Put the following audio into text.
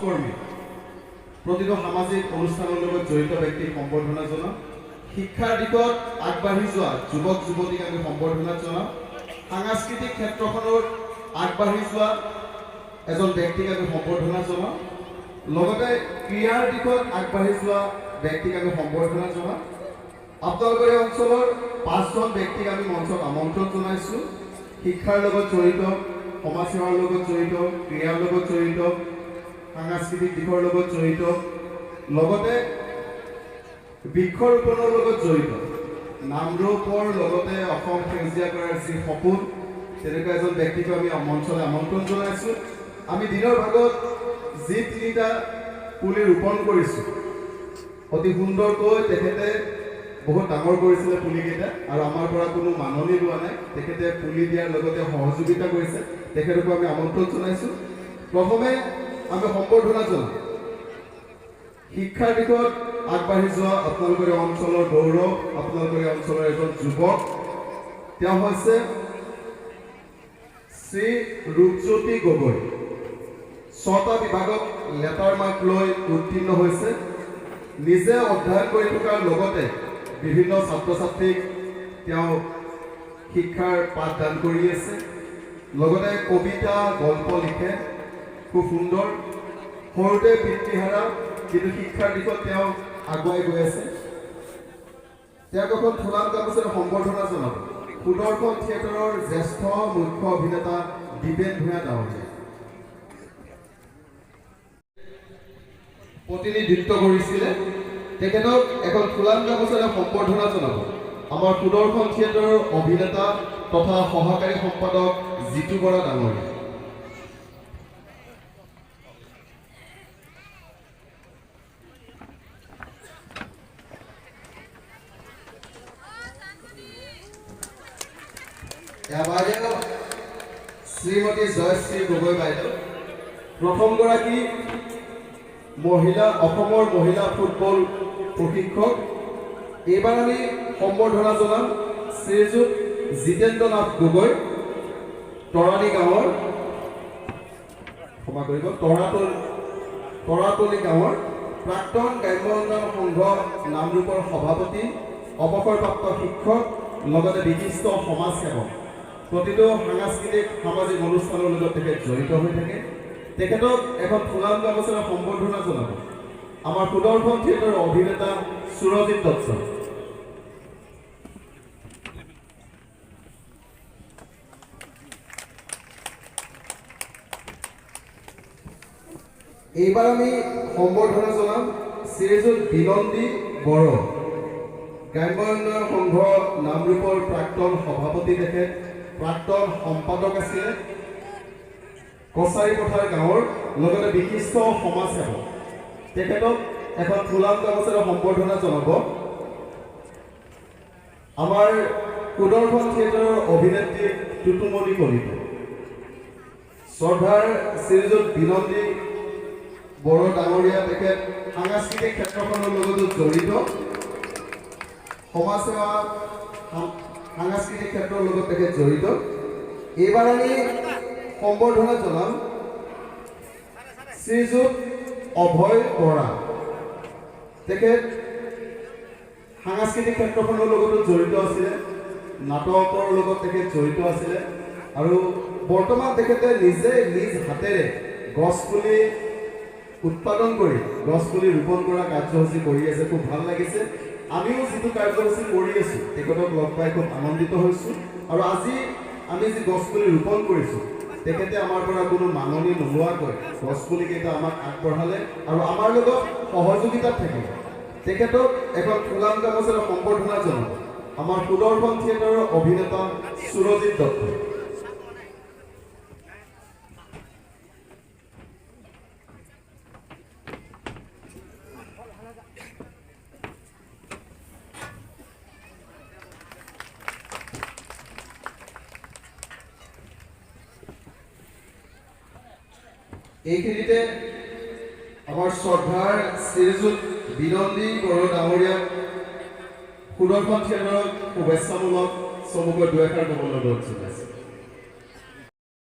সমাজকৰ্মী প্ৰতিটো সামাজিক অনুষ্ঠানৰ লগত জড়িত ব্যক্তিক সম্বৰ্ধনা জনাওঁ। শিক্ষাৰ দিশত আগবাঢ়ি যোৱা যুৱক যুৱতীক আমি সম্বৰ্ধনা জনাওঁ। সাংস্কৃতিক ক্ষেত্ৰখনত আগবাঢ়ি যোৱা এজন ব্যক্তিক আমি সম্বৰ্ধনা জনাওঁ। লগতে ক্ৰীড়াৰ দিশত আগবাঢ়ি যোৱা ব্যক্তিক আমি সম্বৰ্ধনা জনাওঁ। আপোনালোকৰ এই অঞ্চলৰ 5জন ব্যক্তিক আমি মঞ্চত আমন্ত্ৰণ জনাইছোঁ। শিক্ষাৰ লগত জড়িত, সমাজ সেৱাৰ লগত জড়িত, ক্ৰীড়াৰ লগত জড়িত, সাংস্কৃতিক দিশৰ লগত জড়িত, লগতে বৃক্ষৰোপণৰ লগত জড়িত, নামৰূপৰ লগতে অসম সেউজীয়া কৰাৰ যি সপোন, তেনেকুৱা এজন ব্যক্তিক আমি মঞ্চলৈ আমন্ত্ৰণ জনাইছোঁ। আমি দিনৰ ভাগত যি 3টা পুলি ৰোপণ কৰিছোঁ, অতি সুন্দৰকৈ তেখেতে বহুত ডাঙৰ কৰিছিলে পুলিকেইটা, আৰু আমাৰ পৰা কোনো মাননি লোৱা নাই। তেখেতে পুলি দিয়াৰ লগতে সহযোগিতা কৰিছে, তেখেতকো আমি আমন্ত্ৰণ জনাইছোঁ। প্ৰথমে আমি সম্বৰ্ধনা জনাওঁ শিক্ষাৰ দিশত আগবাঢ়ি যোৱা আপোনালোকৰ অঞ্চলৰ গৌৰৱ, আপোনালোকৰ অঞ্চলৰ এজন যুৱক। তেওঁ হৈছে শ্ৰী ৰূপজ্যোতি গগৈ। 6টা বিভাগত লেটাৰ মাৰ্ক লৈ উত্তীৰ্ণ হৈছে। নিজে অধ্যয়ন কৰি থকাৰ লগতে বিভিন্ন ছাত্ৰ ছাত্ৰীক তেওঁ শিক্ষাৰ পাঠদান কৰি আছে। লগতে কবিতা গল্প লিখে, খুব সুন্দৰ। সৰুতে পিতৃহাৰা, কিন্তু শিক্ষাৰ দিশত তেওঁ আগুৱাই গৈ আছে। তেওঁক এখন ফুলাম গামোচাৰে সম্বৰ্ধনা জনাব সুদৰ্শন থিয়েটাৰৰ জ্যেষ্ঠ মুখ্য অভিনেতা দীপেন ভূঞা ডাঙৰীয়া। প্ৰতিনিধিত্ব কৰিছিলে, তেখেতক এখন ফুলাম গামোচাৰে সম্বৰ্ধনা জনাব আমাৰ সুদৰ্শন থিয়েটাৰৰ অভিনেতা তথা সহকাৰী সম্পাদক জিতু বৰা ডাঙৰীয়া। শ্ৰীমতী জয়শ্ৰী গগৈ বাইদেউ, প্ৰথমগৰাকী অসমৰ মহিলা ফুটবল প্ৰশিক্ষক। এইবাৰ আমি সম্বৰ্ধনা জনাম শ্ৰীযুত জিতেন্দ্ৰ নাথ গগৈ, তৰাণী গাঁৱৰ, ক্ষমা কৰিব, তৰাতলী গাঁৱৰ প্ৰাক্তন গ্ৰাম্য উন্নয়ন সংঘ নামৰূপৰ সভাপতি, অৱসৰপ্ৰাপ্ত শিক্ষক, লগতে বিশিষ্ট সমাজসেৱক। প্ৰতিটো সাংস্কৃতিক সামাজিক অনুষ্ঠানৰ লগত তেখেত জড়িত হৈ থাকে। তেখেতক এখন ফুলাম গামোচাৰে সম্বৰ্ধনা জনাব আমাৰ সুদৰ্শন থিয়েটাৰৰ অভিনেতা সুৰজিৎ দত্ত। এইবাৰ আমি সম্বৰ্ধনা জনাম শ্ৰীযুত বিনন্দী বড়ো, গ্ৰাম্য উন্নয়ন সংঘ নামৰূপৰ প্ৰাক্তন সভাপতি, তেখেত প্ৰাক্তন সম্পাদক আছিলে, কছাৰী পথাৰ গাঁৱৰ, লগতে বিশিষ্ট সমাজসেৱক। তেখেতক এখন ফুলাম গামোচাৰে সম্বৰ্ধনা জনাব আমাৰ সুদৰ্শন থিয়েটাৰৰ অভিনেত্ৰী টুটুমণি কলিতা। শ্ৰদ্ধাৰ শ্ৰীযুত বিনন্দী বড়ো ডাঙৰীয়া, তেখেত সাংস্কৃতিক ক্ষেত্ৰখনৰ লগতো জড়িত, সমাজসেৱা সাংস্কৃতিক ক্ষেত্ৰৰ লগত তেখেত জড়িত। এইবাৰ আমি সম্বৰ্ধনা জনাম শ্ৰীযুত অভয় বৰা। তেখেত সাংস্কৃতিক ক্ষেত্ৰখনৰ লগতো জড়িত আছিলে, নাটকৰ লগত তেখেত জড়িত আছিলে, আৰু বৰ্তমান তেখেতে নিজে নিজ হাতেৰে গছপুলি উৎপাদন কৰি গছপুলি ৰোপণ কৰা কাৰ্যসূচী কৰি আছে। খুব ভাল লাগিছে। আমিও যিটো কাৰ্যসূচী কৰি আছোঁ, তেখেতক লগ পাই খুব আনন্দিত হৈছোঁ। আৰু আজি আমি যি গছপুলি ৰোপণ কৰিছোঁ, তেখেতে আমাৰ পৰা কোনো মাননি নোলোৱাকৈ গছপুলিকেইটা আমাক আগবঢ়ালে আৰু আমাৰ লগত সহযোগিতাত থাকিব। তেখেতক এখন ফুলাম গামোচাৰে সম্বৰ্ধনা জনাব আমাৰ সুদৰ্শন থিয়েটাৰৰ অভিনেতা সুৰজিৎ দত্ত। এইখিনিতে আমাৰ শ্ৰদ্ধাৰ শ্ৰীযুত বিনন্দী বড়ো ডাঙৰীয়াক সুদৰ্শন থিয়েটাৰত শুভেচ্ছামূলক চমুকৈ দুই এষাৰ ক'বলৈ অনুৰোধ জনাইছে।